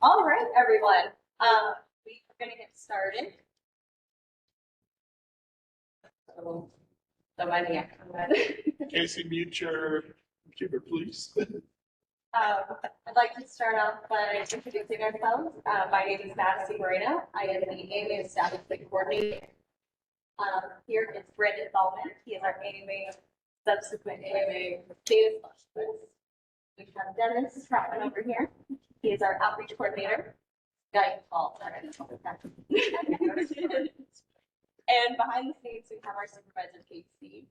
All right, everyone. We are going to get started. So my name. Casey, mute your computer, please. I'd like to start off by introducing ourselves. My name is Madison Moreno. I am the AMA Establishment Coordinator. Here is Brandon Ballman. He is our AMA subsequent AMA data specialist. We have Dennis Troutman over here. He is our outreach coordinator. Guy calls. And behind the scenes, we have our supervisor, Casey.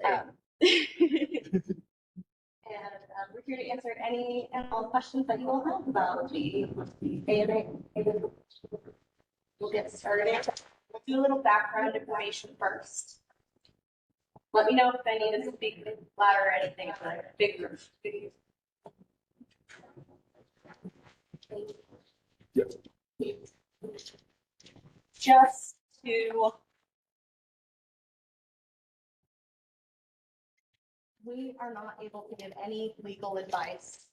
And we're here to answer any and all questions that you all have about the AMA. We'll get started. We'll do a little background information first. Let me know if I need to speak louder or anything. Big group. Yep. Just to we are not able to give any legal advice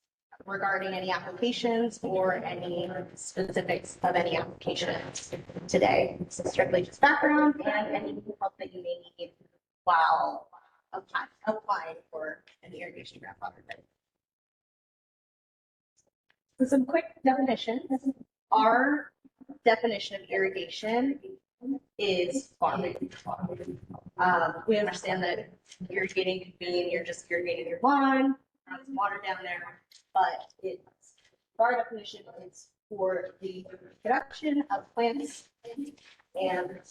regarding any applications or any specifics of any applications today. It's strictly just background and any help that you may need while applying for an irrigation grant project. So some quick definitions. Our definition of irrigation is farming. We understand that irrigating could mean you're just irrigating your lawn, run some water down there, but our definition is for the production of plants and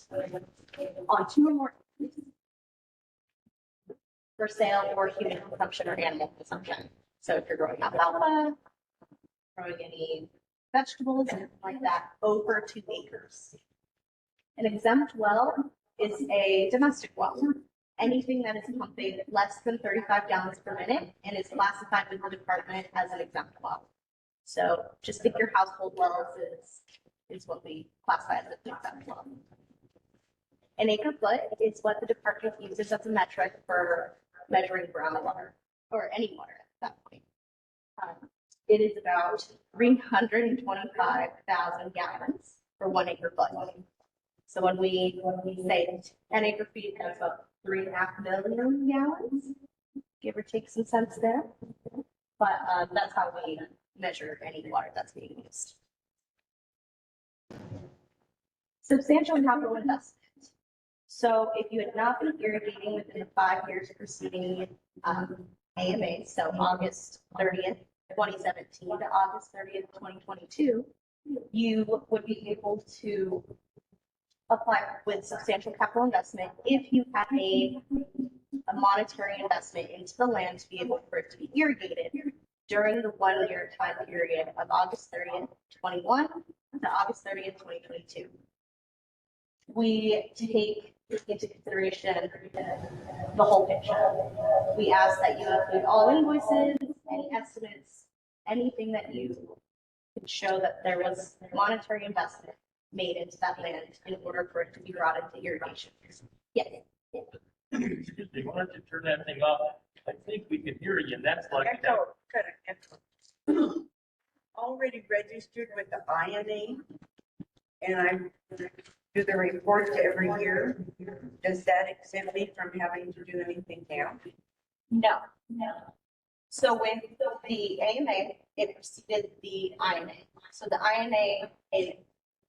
on 2 or more for sale or human consumption or animal consumption. So if you're growing alfalfa, growing any vegetables, anything like that, over 2 acres. An exempt well is a domestic well. Anything that is pumping less than 35 gallons per minute and is classified with the department as an exempt well. So just think your household wells is what we classify as an exempt well. An acre foot is what the department uses as a metric for measuring groundwater or any water at that point. It is about 325,000 gallons for 1 acre foot. So when we say 10 acre feet, that's about 3.5 million gallons, give or take some cents there. But that's how we measure any water that's being used. Substantial capital investment. So if you had not been irrigating within the 5 years preceding AMA, so August 30th, 2017 to August 30th, 2022, you would be able to apply with substantial capital investment if you had made a monetary investment into the land to be able for it to be irrigated during the 1-year time period of August 30th, 21 to August 30th, 2022. We take into consideration the whole picture. We ask that you include all invoices, any estimates, anything that you can show that there was monetary investment made into that land in order for it to be brought into irrigation. Yes. Excuse me, why don't you turn that thing off? I think we can hear you, and that's like Echo, kind of echo. Already registered with the INA, and I do the reports every year. Does that exempt me from having to do anything now? No. So with the AMA, it preceded the INA. So the INA,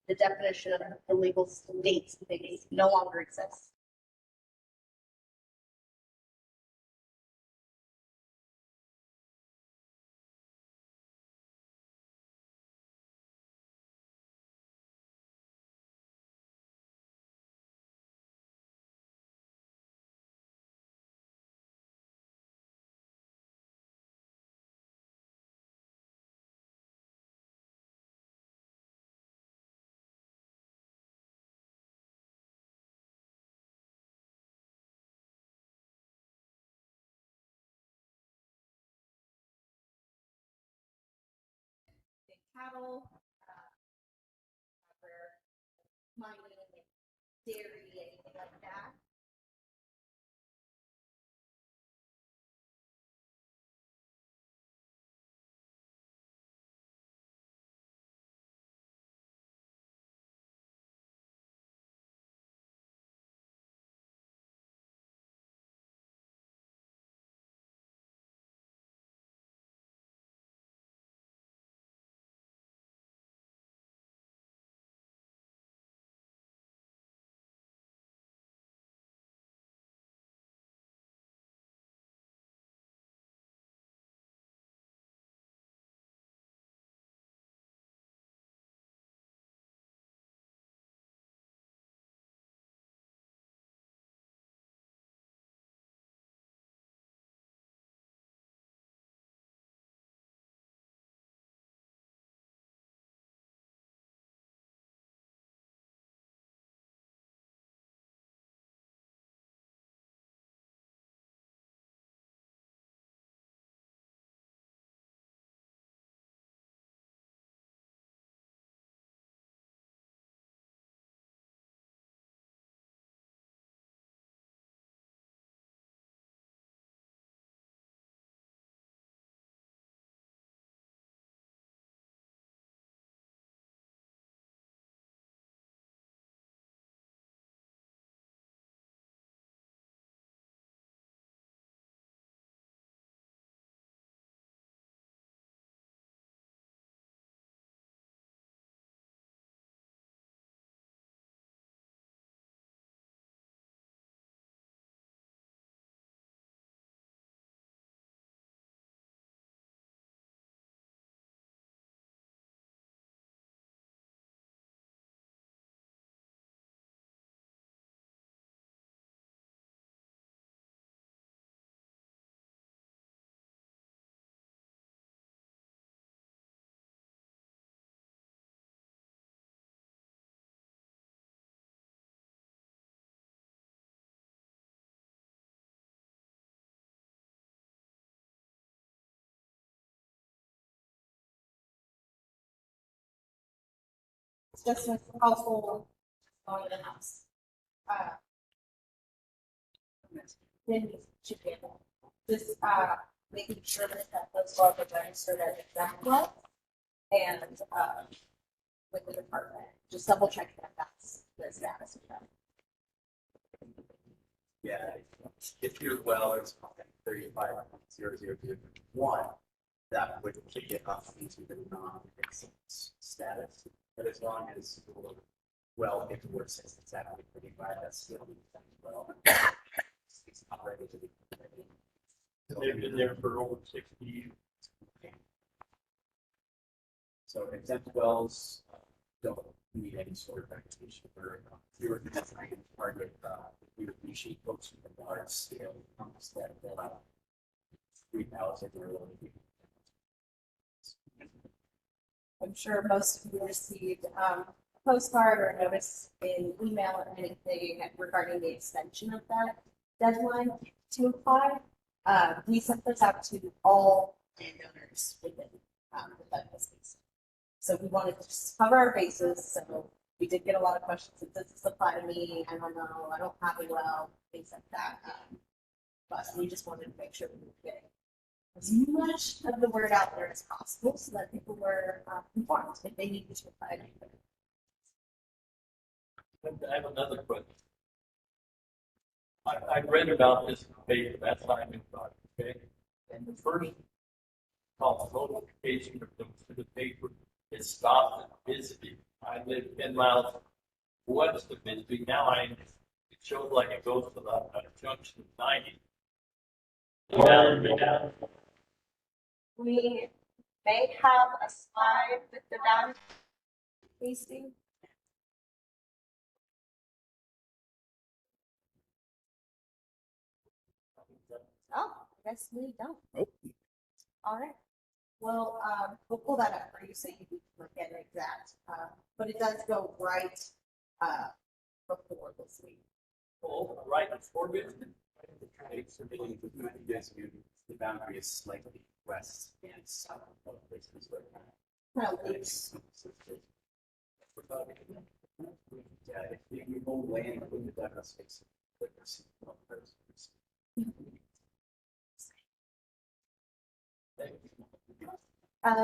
the definition of the legal states things no longer exists. Cattle, mining, dairy, anything like that. It's just a household going to the house. Then should be able, just, making sure that those laws are registered as exact law and, with the department, just double checking that that's the status of them. Yeah, if your well is 35.0001, that would kick it up into the non-existent status. But as long as your well, if it were since it's actually 35, that's still well. It's not ready to be. They've been there for over 60 years. So exempt wells don't need any sort of recognition or if you were designing a target, we would appreciate folks with a large scale pumps that fill out 3,000 or more. I'm sure most of you received a postcard or a notice in email or anything regarding the extension of that deadline to apply. We sent this out to all landowners within the Douglas Basin. So we wanted to just cover our bases. So we did get a lot of questions. Does this apply to me? I don't know. I don't have a well, things like that. But we just wanted to make sure we were getting as much of the word out there as possible so that people were informed if they needed to apply to anything. I have another question. I read about this in the paper, that's why I knew about it, okay? And the first notification that comes to the paper is stopped and visited. I live 10 miles west of Bisbee, now it shows like it goes to the junction of 90. Down. We may have a slide with the down facing. Oh, I guess we don't. Nope. All right. Well, we'll pull that up for you so you can look at it exact. But it does go right before this week. Oh, right before Bisbee. So you guys view the boundary is slightly west and south of places where Well, it's- yeah, if you hold land in the Douglas Basin,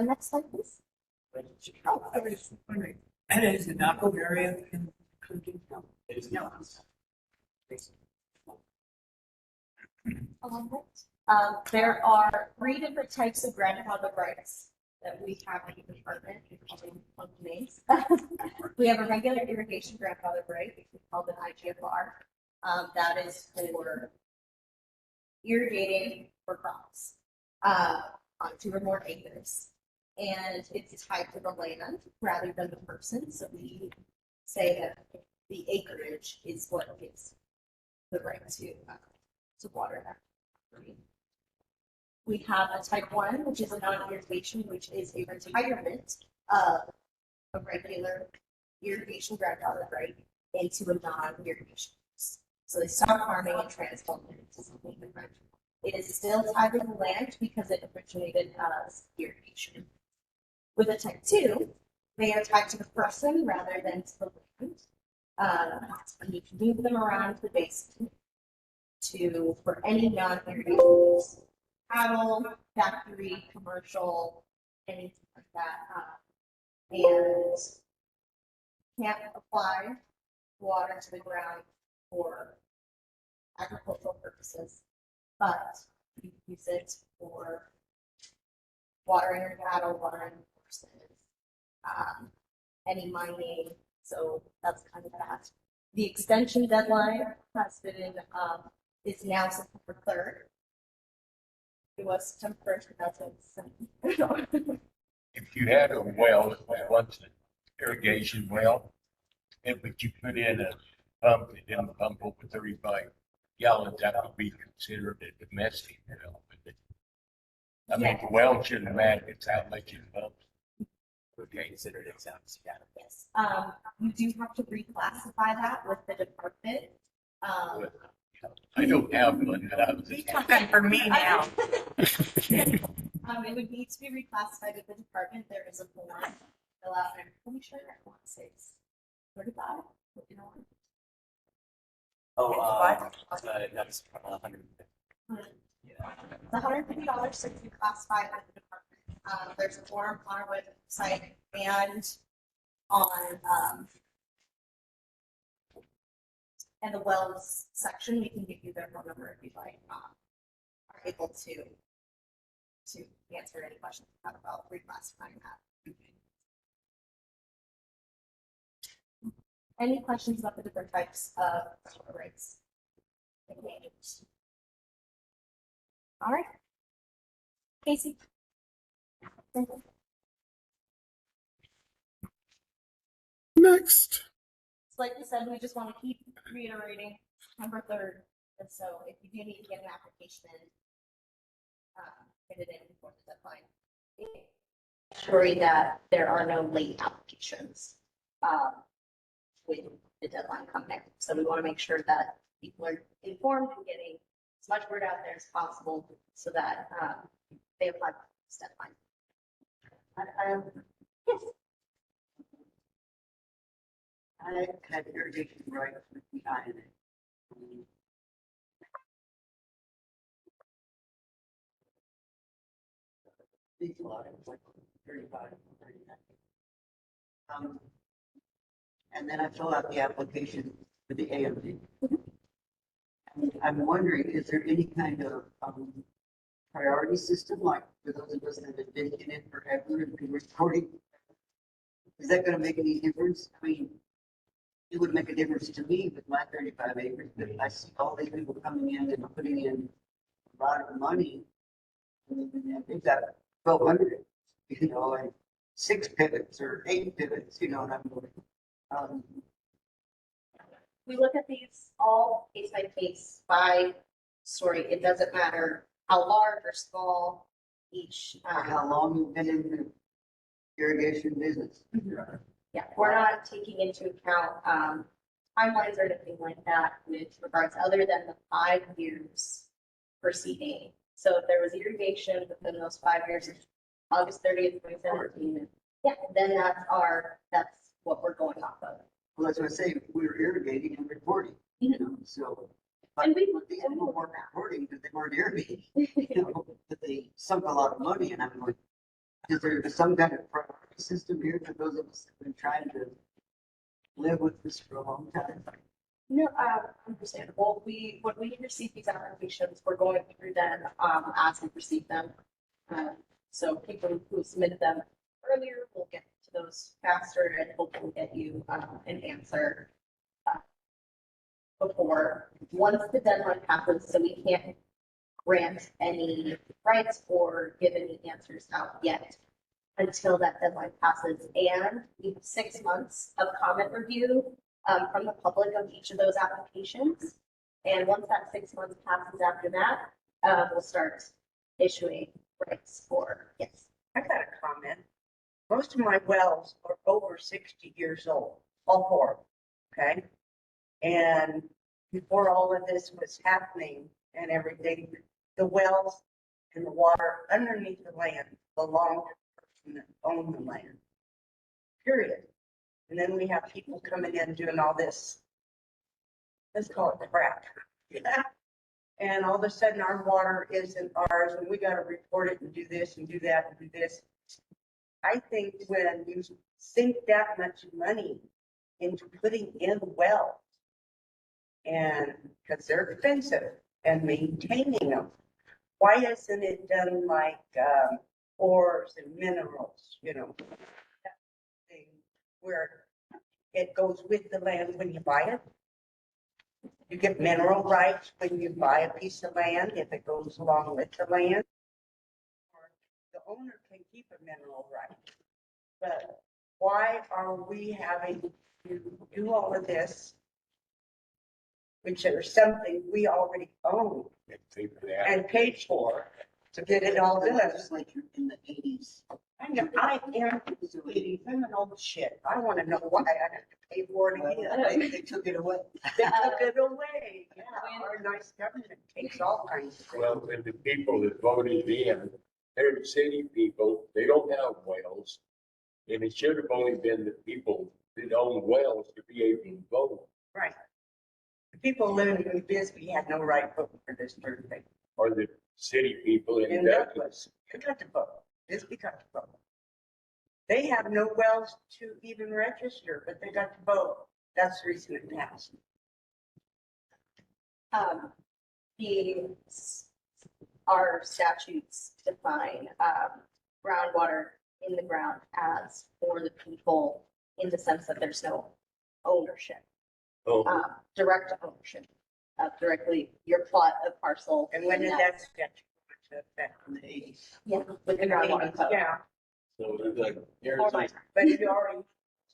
Next slide, please. Oh, I was wondering, and is the Naco area included? it is not. There are 3 different types of grandfather rights that we have in the department. We call them funky names. We have a regular irrigation grandfather right, called an IGFR. That is for irrigating for crops on 2 or more acres. And it's tied to the land rather than the person. So we say that the acreage is what gives the right to water that. We have a type 1, which is a non-irrigation, which is a retirement of a regular irrigation grandfather right into a non-irrigation use. So they stop farming and transform it into something different. It is still tied to the land because it originated as irrigation. With a type 2, they are tied to the person rather than to the land. And you can move them around the basin for any non-irrigation use. Cattle, factory, commercial, anything like that. And can't apply water to the ground for agricultural purposes, but you can use it for watering your cattle, watering horses, any mining. So that's kind of that. The extension deadline has been, is now September 3rd. It was September 1st, but that's what it's. If you had a well that was once an irrigation well, and but you put in a pump that didn't pump over 35 gallons, that would be considered a domestic well. I mean, the well shouldn't matter, it's how much it pumps. Would be considered exempt, yeah. Yes. You do have to reclassify that with the department. I don't have one, but I was. You're talking for me now. It would need to be reclassified with the department. There is a form fill out, and I'm pretty sure I want to say it's 35, you know. That's 100. It's $150 to be classified by the department. There's a form on our website and on, and the wells section, we can give you their phone number if you'd like, are able to answer any questions about reclassifying that. Any questions about the different types of rates? All right. Casey? Next. Like we said, we just want to keep reiterating September 3rd. And so if you do need to get an application in, get it in before the deadline. Sure that there are no late applications with the deadline coming. So we want to make sure that people are informed and getting as much word out there as possible so that they apply for this deadline. Yes. I had irrigation rights with the INA. These lot, it was like 35, 39. And then I fill out the application for the AMD. I'm wondering, is there any kind of priority system, like for those of us that have been in it forever and been reporting? Is that going to make any difference? I mean, it would make a difference to me with my 35 acres, but I see all these people coming in and putting in a lot of money. And they've got 1,200, you know, and 6 pivots or 8 pivots, you know, and I'm going, We look at these all case by case by story. It doesn't matter how large or small each. or how long you've been in the irrigation business. Yeah, we're not taking into account timelines or anything like that with regards other than the 5 years preceding. So if there was irrigation within those 5 years, August 30th, 2017, yeah, then that's what we're going off of. Well, that's what I say, we were irrigating and reporting, you know, so. But And we look these at people weren't reporting because they weren't irrigating, you know, but they sunk a lot of money, and I'm going, is there some kind of priority system here for those of us that have been trying to live with this for a long time? No, understandable. When we receive these applications, we're going through them as we receive them. So people who submitted them earlier will get to those faster and hopefully get you an answer before, once the deadline passes, so we can't grant any rights or give any answers out yet until that deadline passes. And we have 6 months of comment review from the public of each of those applications. And once that 6 months passes after that, we'll start issuing rights for, yes. I got a comment. Most of my wells are over 60 years old, all 4, okay? And before all of this was happening and everything, the wells and the water underneath the land belonged to the person that owned the land, period. And then we have people coming in doing all this, let's call it crap. And all of a sudden our water isn't ours and we got to report it and do this and do that and do this. I think when you sink that much money into putting in wells, and because they're expensive, and maintaining them, why isn't it done like ores and minerals, you know, that thing where it goes with the land when you buy it? You get mineral rights when you buy a piece of land, if it goes along with the land. Or the owner can keep a mineral right. But why are we having to do all of this, which is something we already own and paid for, to get it all The done? legislature in the 80s. I am completely criminal shit. I want to know why I have to pay for it again. They took it away. They took it away. Yeah, our nice government takes all kinds of things. Well, and the people that voted in, they're the city people, they don't have wells. And it should have only been the people that own wells to be able to vote, Right. The people living in Bisbee had no right to vote for this third thing. or the city people in In Douglas. Douglas, you got to vote. Bisbee got to vote. They have no wells to even register, but they got to vote. That's the reason it passed. The, our statutes define, groundwater in the ground as for the people in the sense that there's no ownership, Oh, direct ownership of directly your plot of parcel. And when did that statute go into effect? In the eighties. Yeah, with the groundwater code. Yeah, So the Or Arizona, my- but it already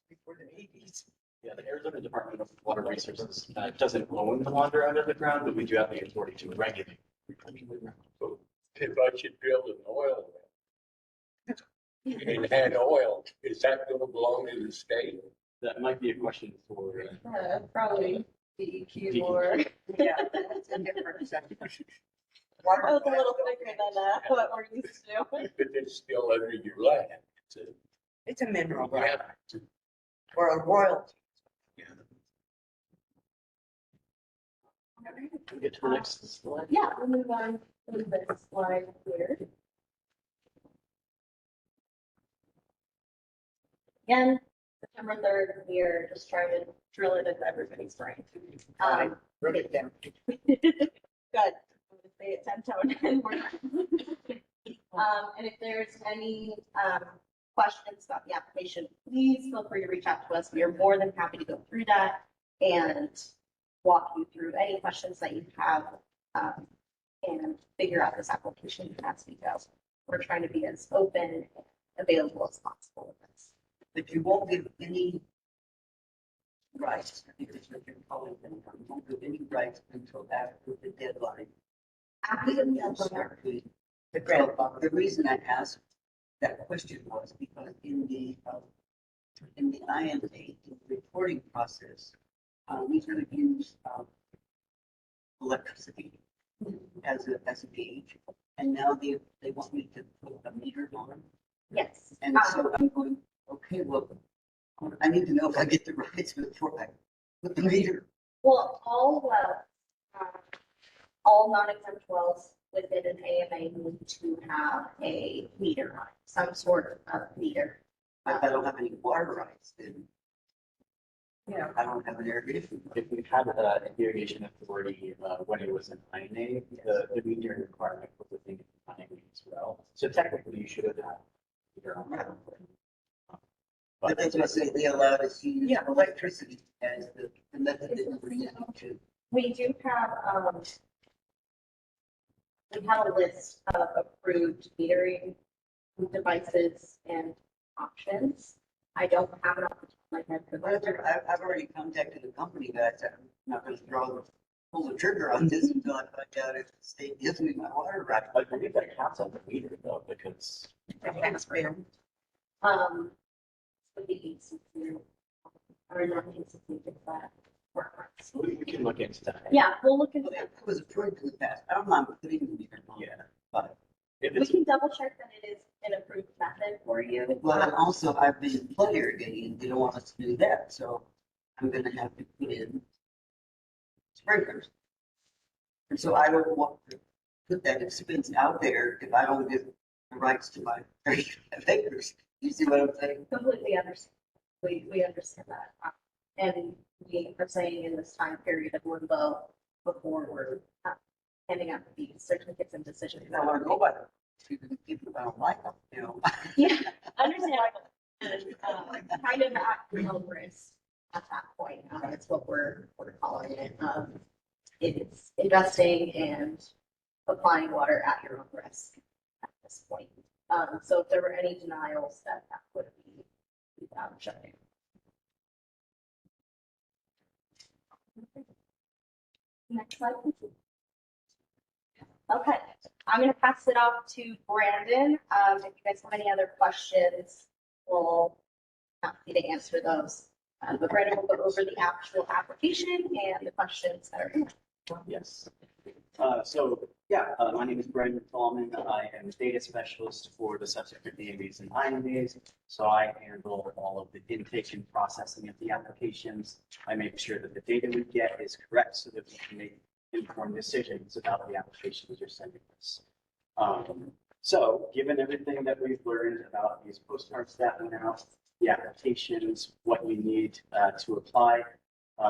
before the eighties. yeah, the Arizona Department of Water Resources doesn't own the water under the ground, but we do have the authority to regulate. so if I should build an oil well and had oil, is that gonna belong to the state? That might be a question for, Probably DEQ or. Yeah, that's a different section. Oh, it's a little thicker than what we're used to. But it's still under your land. It's a mineral Yeah. right or a royalty. we get to the next slide. Yeah, we'll move on to the slide here. Again, September 3rd, we are just trying to drill it into everybody's brain. Wrote it down. Good. I'm gonna say it 10 tone and we're and if there's any questions about the application, please feel free to reach out to us. We are more than happy to go through that and walk you through any questions that you have and figure out this application as we go. We're trying to be as open and available as possible with this. But you won't give any rights, I think that's what you're calling them, you won't give any rights until after the deadline. After the deadline. The grandfather. The reason I asked that question was because in the INA, in the reporting process, we're gonna use, electricity as a gauge. And now they want me to put a meter on. Yes. And so I'm going, okay, well, I need to know if I get the rights before I put the meter. Well, all non-exempt wells within an AMA need to have a meter on it, some sort of meter. If I don't have any water rights, then Yeah. I don't have an irrigation. If we had an irrigation authority when it was an INA, the metering requirement was a thing in INA as well. So technically you should have had. Your own. But that's what I say, they allowed us to use Yeah. electricity as the method that we're using to. We do have, we have a list of approved metering devices and options. I don't have it off the top of my head. But I've already contacted the company that I said, I'm not gonna pull the trigger on this until I find out if the state gives me my water right. I believe that counts on the meter though, because The taxpayer. Would be easy to, or not easy to get that reference. we can look into that. Yeah, we'll look into that. It was approved in the past, I don't mind putting the meter on. Yeah. But, If We it's, can double check that it is an approved method for you. well, and also I've been flood irrigating, they don't want us to do that, so I'm gonna have to put in sprinklers. And so I don't want to put that expense out there if I don't get the rights to my 35 acres. You see what I'm saying? Completely understand. We understand that. And we are saying in this time period of limbo before we're handing out the certificates and decisions. I want to go by them. If I don't like them, you know. Yeah, understandable. And kind of at real risk at that point. It's what we're calling it. It's investing and applying water at your own risk at this point. So if there were any denials, that would be shut down. Next slide, please. Okay, I'm gonna pass it off to Brandon. If you guys have any other questions, we'll happy to answer those. But Brandon will go over the actual application and the questions that are in. Yes. My name is Brendan Tallman. I am a data specialist for the subsequent AMAs and IMAs. So I handle all of the intake and processing of the applications. I make sure that the data we get is correct so that we can make informed decisions about the applications you're sending us. So given everything that we've learned about these postcards that went out, the applications, what you need to apply,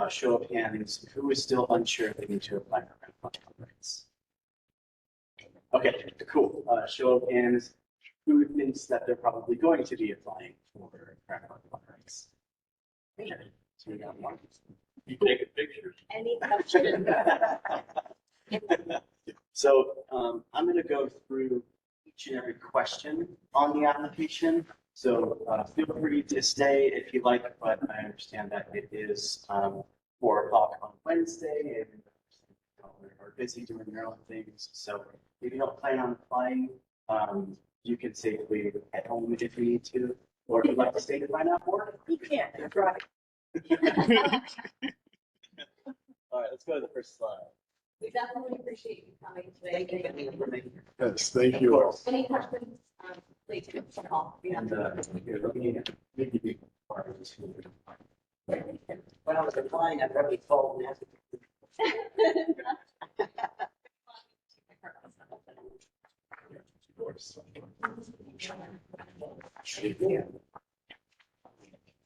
show of hands, who is still unsure if they need to apply for grandfather rights? Okay, cool. Show of hands, who thinks that they're probably going to be applying for grandfather rights? Okay, so we got one. You take a picture. Any questions? So I'm going to go through each and every question on the application. So feel free to stay if you like, but I understand that it is 4 o'clock on Wednesday and are busy doing their own things. So if you don't plan on applying, you can safely head home if you need to, or if you'd like to stay to find out more. You can't, you're right. All right, let's go to the first slide. We definitely appreciate you coming today. Thank you for making it. Yes, thank you all. Any questions? Please give us a call. And you're looking at maybe part of this. When I was applying, I probably told them.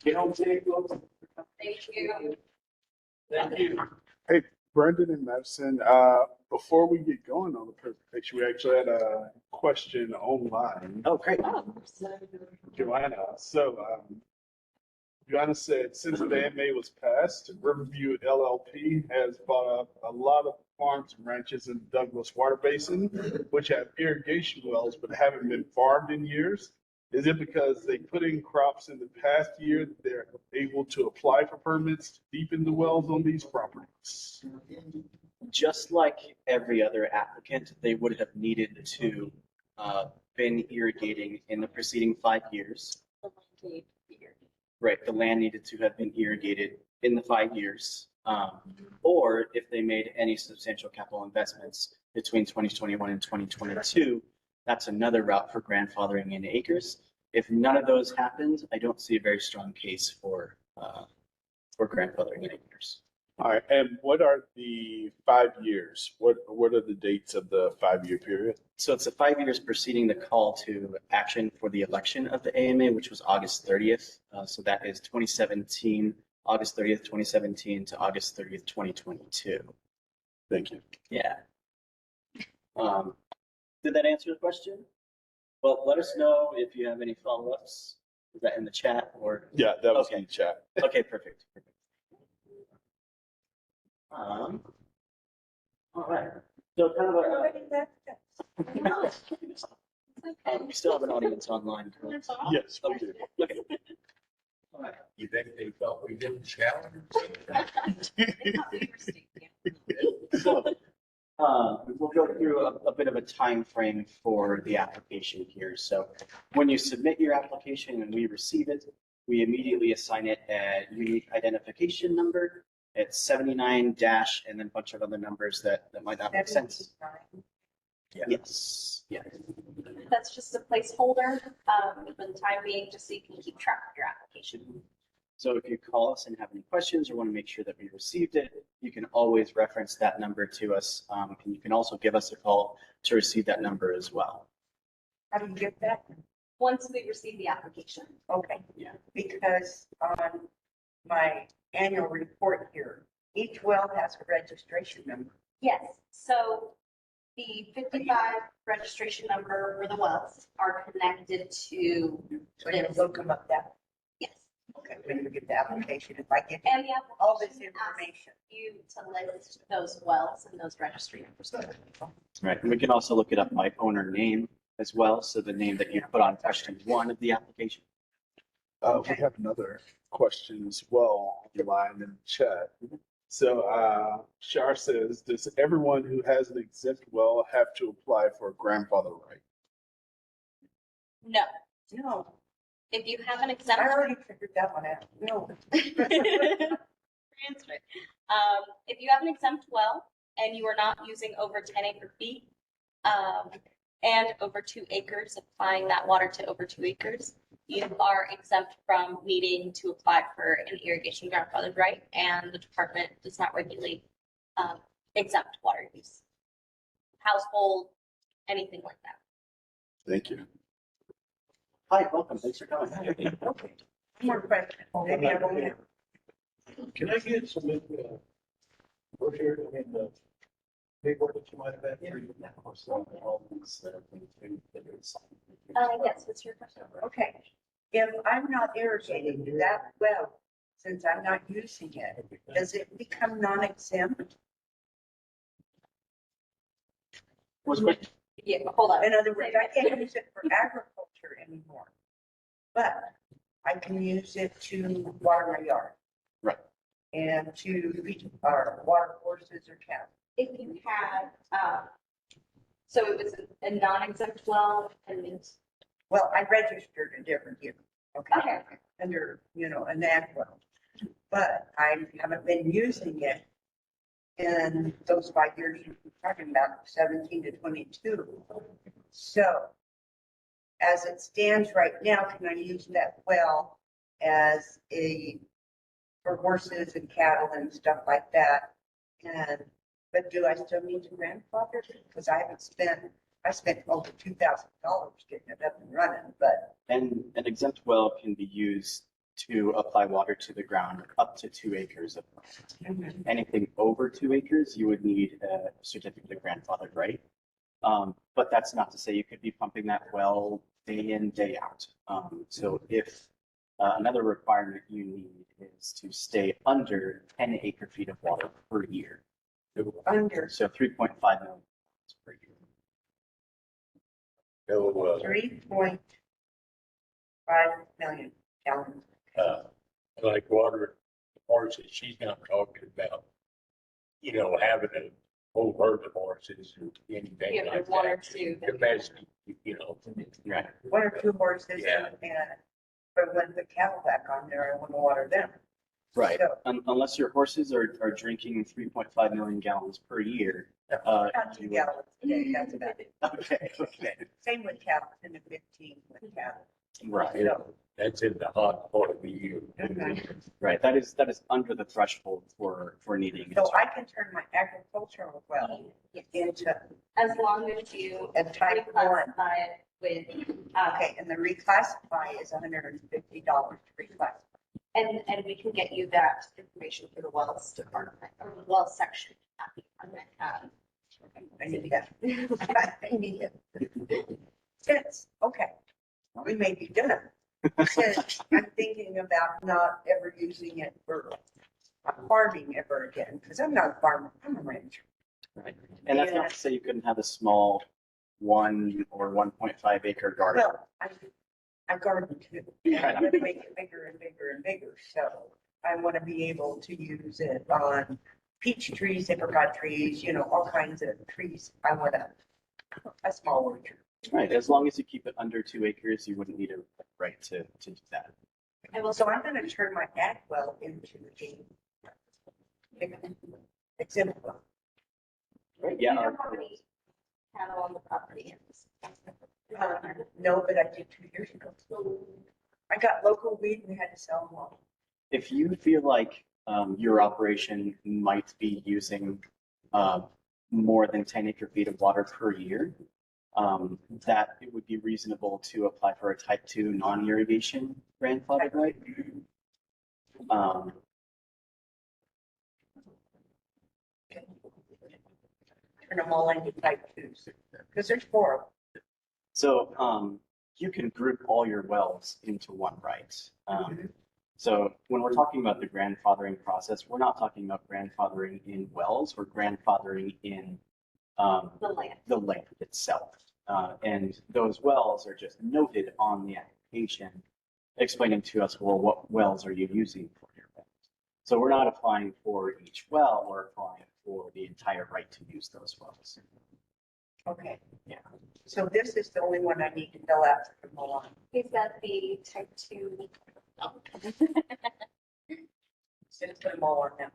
Get home safe, folks. Thank you. Thank you. Hey, Brendan and Madison, before we get going on the presentation, we actually had a question online. Oh, great. Joanna. So, Joanna said, since the AMA was passed, Riverview LLP has bought up a lot of farms and ranches in the Douglas Water Basin, which have irrigation wells but haven't been farmed in years. Is it because they put in crops in the past year that they're able to apply for permits to deepen the wells on these properties? Just like every other applicant, they would have needed to been irrigating in the preceding 5 years. Right, the land needed to have been irrigated in the 5 years. Or if they made any substantial capital investments between 2021 and 2022, that's another route for grandfathering in acres. If none of those happened, I don't see a very strong case for grandfathering in acres. All right, and what are the 5 years? What are the dates of the 5-year period? So it's the 5 years preceding the call to action for the election of the AMA, which was August 30th. So that is 2017, August 30th, 2017 to August 30th, 2022. Thank you. Yeah. Did that answer the question? Well, let us know if you have any follow-ups. Is that in the chat or? Yeah, that was Okay. in the chat. Okay, perfect. All right. So kind of Everybody left us. we still have an audience online. Yes, we Okay. do. Okay. All right. You think they thought we didn't challenge? So, we'll go through a bit of a time frame for the application here. So when you submit your application and we receive it, we immediately assign it a unique identification number. It's 79 dash and then a bunch of other numbers that might not make sense. 79. Yes, yeah. That's just a placeholder for the time being, just so you can keep track of your application. So if you call us and have any questions or want to make sure that we received it, you can always reference that number to us. And you can also give us a call to receive that number as well. How do you get that? Once we receive the application. Okay. Yeah. Because on my annual report here, each well has a registration number. Yes, so the 55 registration number for the wells are connected to, So you look them up that, yes. okay, when you get the application, if I get And the all this application asks information. you to list those wells and those registry numbers. Right. And we can also look it up by owner name as well. So the name that you put on question 1 of the application. We have another question as well online in the chat. So Shar says, does everyone who has an exempt well have to apply for a grandfather right? No, No, if you have an I exempt. already figured that one out. No. Answer it. If you have an exempt well, and you are not using over 10 acre feet, and over 2 acres, applying that water to over 2 acres, you are exempt from needing to apply for an irrigation grandfathered right, and the department does not regulate exempt water use. Household, anything like that. Thank you. Hi, welcome, thanks for coming. More questions? Maybe I won't have- Can I get some, brochure, paperwork that you might have had? Yes, what's your question? Okay, if I'm not irrigating that well, since I'm not using it, does it become non-exempt? Yeah, hold on. In other words, I can't use it for agriculture anymore. But I can use it to water my yard. Right. And to feed our water horses or cattle. If you had, so it was a non-exempt well, and Well, I registered a different year. okay, Under, an ag well. But I haven't been using it in those 5 years you're talking about, 17 to 22. So as it stands right now, can I use that well as for horses and cattle and stuff like that? But do I still need to grandfather? Because I spent over $2,000 getting it up and running, but And an exempt well can be used to apply water to the ground up to 2 acres of land. Anything over 2 acres, you would need a certificate of grandfathered right. But that's not to say you could be pumping that well day in, day out. So if another requirement you need is to stay under 10 acre feet of water per year. under So 3.5 million per year. 3.5 million gallons. Like water horses, she's not talking about, having a whole herd of horses or anything you like have that. one or two. Domestic, Right. 1 or 2 horses. Yeah. But when the cattle back on there, I want to water them. Right. So, Unless your horses are drinking 3.5 million gallons per year. not 2 you would- gallons a day, that's about it. Okay. Same with cattle, 10 to 15 with cattle. Right. That's in the hot part of the year. Right. That is under the threshold for needing. So I can turn my agricultural well into As long as you a type 1. reclassify it with, Okay, and the reclassify is $150 to reclassify. and we can get you that information for the wells department, or the wells section. I need that. I need it. Since, okay, we may be done. Since I'm thinking about not ever using it for farming ever again, because I'm not a farmer, I'm a rancher. Right. And that's not to say you couldn't have a small 1 or 1.5 acre garden. Well, I garden too. And I'm gonna make it bigger and bigger and bigger, so I want to be able to use it on peach trees, apricot trees, all kinds of trees. I want a small orchard. Right. As long as you keep it under 2 acres, you wouldn't need a right to do that. So I'm gonna turn my ag well into a exempt well. Right. You Yeah. know how many cattle on the property is? No, but I did 2 years ago. I got local weed and we had to sell them all. If you feel like your operation might be using more than 10 acre feet of water per year, that it would be reasonable to apply for a type 2 non-irrigation grandfather right. Turn them all into type 2s, because there's 4 of them. So you can group all your wells into one right. So when we're talking about the grandfathering process, we're not talking about grandfathering in wells, we're grandfathering in the land itself. And those wells are just noted on the application, explaining to us, well, what wells are you using for your wells? So we're not applying for each well, we're applying for the entire right to use those wells. Okay. Yeah. So this is the only one I need to fill out for Milan. Is that the type 2? So put them all on that.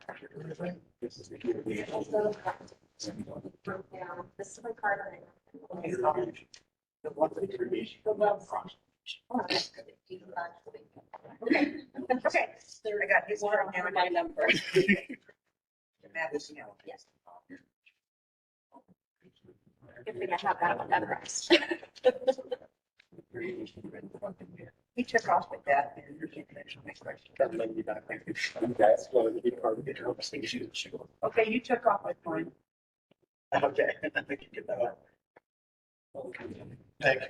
This is my card. The one that irrigation, the well front. Okay. Okay, I got his water now. My number. Madison, Yes. Good thing I have that one memorized. He took off with that. And you can finish my question. That's going to be back. That's going to be part of the conversation. Okay, you took off with mine. Okay, I think you get that one. Thank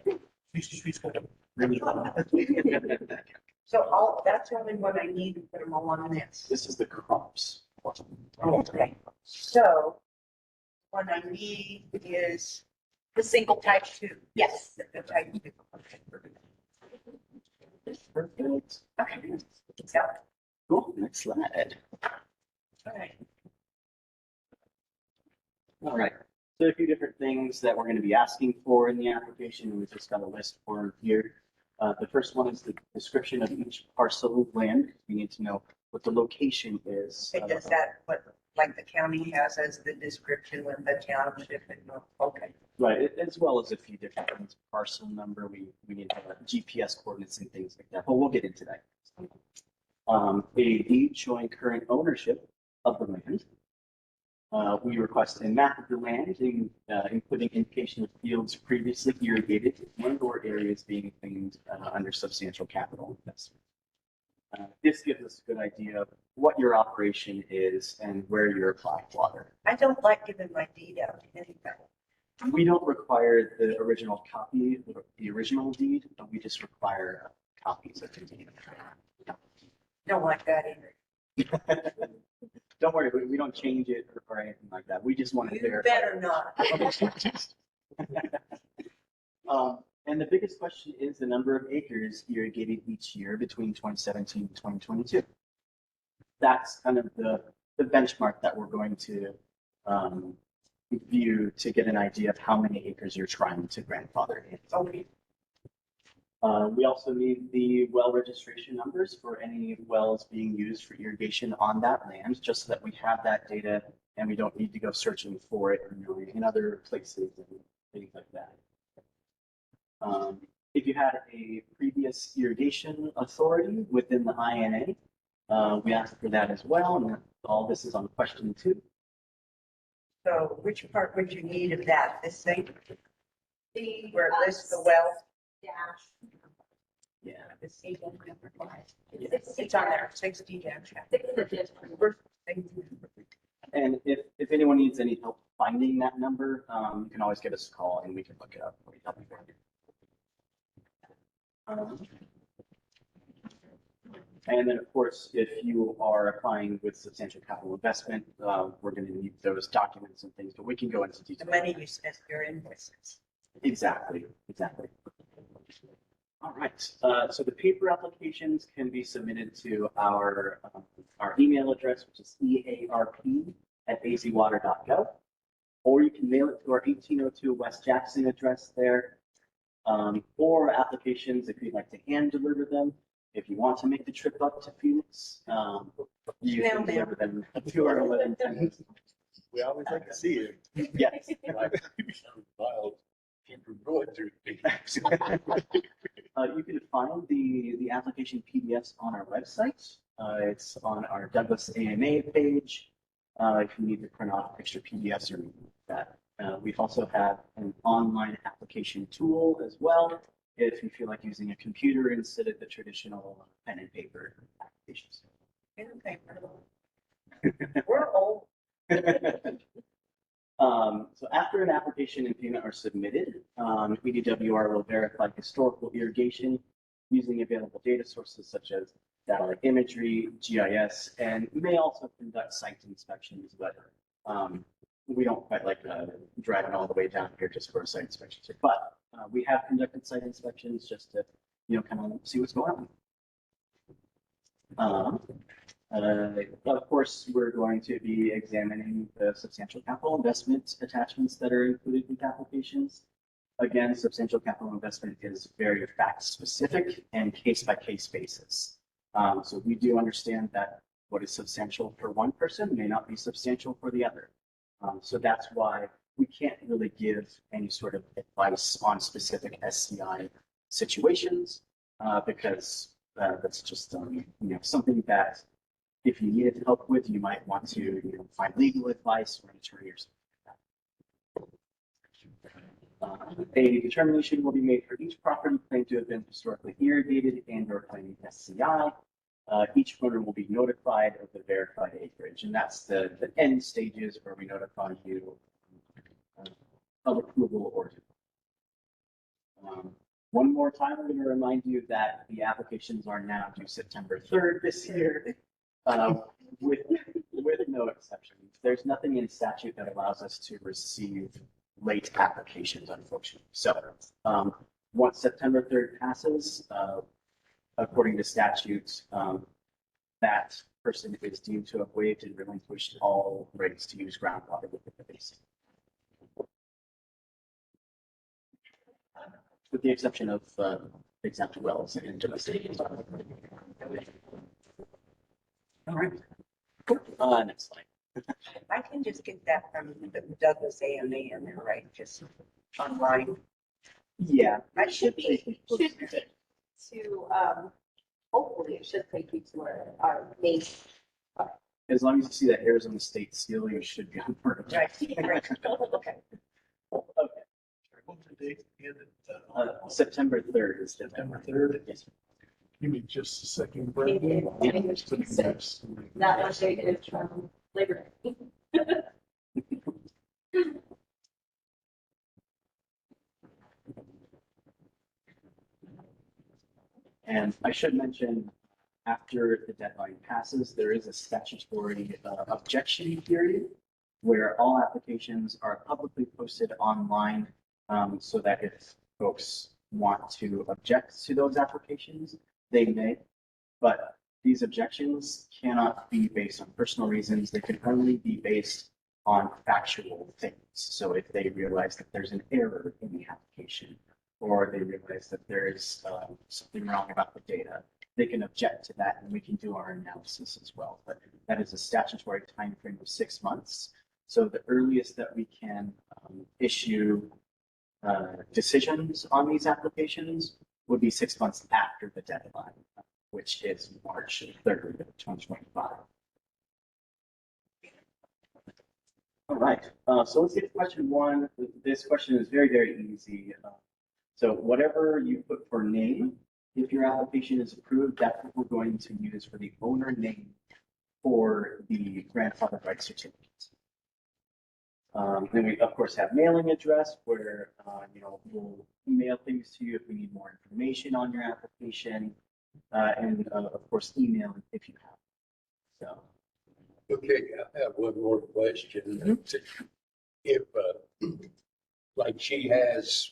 you. She's going to really love it. So all, that's only what I need to put them all on this. This is the crops. Okay, so what I need is The single type. type two. Yes. The type two. Perfect. Okay. So, Cool, next slide. all right. All right, so a few different things that we're going to be asking for in the application, and we just got a list for them here. The first one is the description of each parcel of land. We need to know what the location is. And does that, what, like the county has as the description with the township and, okay. Right, as well as a few different things, parcel number, we need GPS coordinates and things like that, but we'll get into that. A deed showing current ownership of the land. We request a map of the land, including indication of fields previously irrigated, one or areas being claimed under substantial capital investment. This gives us a good idea of what your operation is and where you're applying water. I don't like giving my deed out to anybody. We don't require the original copy, the original deed, but we just require copies of the deed. Don't like that either. Don't worry, we don't change it or anything like that. We just want to You verify. better not. And the biggest question is the number of acres irrigated each year between 2017 and 2022. That's kind of the benchmark that we're going to view to get an idea of how many acres you're trying to grandfather in. Okay. We also need the well registration numbers for any wells being used for irrigation on that land, just so that we have that data and we don't need to go searching for it in other places and things like that. If you had a previous irrigation authority within the INA, we asked for that as well, and all this is on question 2. So which part would you need of that? This thing The, where it lists the well? dash. Yeah. The C one number 5. Yeah. It's on there, 60 dash. And if anyone needs any help finding that number, you can always give us a call and we can look it up. And then, of course, if you are applying with substantial capital investment, we're going to need those documents and things, but we can go into The detail. money you spent your invoices. Exactly. All right, so the paper applications can be submitted to our email address, which is earp@azwater.gov, or you can mail it to our 1802 West Jackson address there, or applications if you'd like to hand deliver them. If you want to make the trip up to Phoenix, you Snail can mail. deliver them to our 1110. We always like to see it. Yes. Wild. People going through things. You can find the application PDFs on our website. It's on our Douglas AMA page. If you need to print off extra PDFs or that. We also have an online application tool as well, if you feel like using a computer instead of the traditional pen and paper applications. Okay. We're old. So after an application and payment are submitted, EDWR will verify historical irrigation using available data sources such as satellite imagery, GIS, and may also conduct site inspections, but we don't quite like driving all the way down here just for a site inspection. But we have conducted site inspections just to, kind of see what's going on. Of course, we're going to be examining the substantial capital investment attachments that are included with applications. Again, substantial capital investment is very fact specific and case by case basis. So we do understand that what is substantial for one person may not be substantial for the other. So that's why we can't really give any sort of advice on specific SCI situations, because that's just something that if you needed help with, you might want to find legal advice or an attorney or something like that. A determination will be made for each property claimed to have been historically irrigated and or claiming SCI. Each owner will be notified of the verified acreage, and that's the end stages where we notify you of approval or. One more time, I'm going to remind you that the applications are now due September 3rd this year, with no exceptions. There's nothing in statute that allows us to receive late applications, unfortunately. So once September 3rd passes, according to statute, that person is deemed to have waived and relinquished all rights to use groundwater within the basin. With the exception of exempt wells and domestic. All right. Cool. Next slide. I can just get that from the Douglas AMA in there, right? Just online. Yeah. I should be. To, hopefully it should take you to our main. As long as you see that Arizona State seal, you should be on board. Right. Okay. Okay. What's the date again? September 3rd is the September 3rd? Yes. Give me just a second, It is. Brandon. That one date is from Labor Day. And I should mention, after the deadline passes, there is a statutory objection period where all applications are publicly posted online, so that if folks want to object to those applications, they may. But these objections cannot be based on personal reasons. They can only be based on factual things. So if they realize that there's an error in the application, or they realize that there is something wrong about the data, they can object to that and we can do our analysis as well. But that is a statutory time frame of 6 months. So the earliest that we can issue decisions on these applications would be 6 months after the deadline, which is March 3rd, 2025. All right, so let's get to question one. This question is very, very easy. So whatever you put for name, if your application is approved, that's what we're going to use for the owner name for the grandfather rights certificate. Then we of course have mailing address where we'll email things to you if we need more information on your application, and of course email if you have. So. Okay, I have one more question. If, like she has,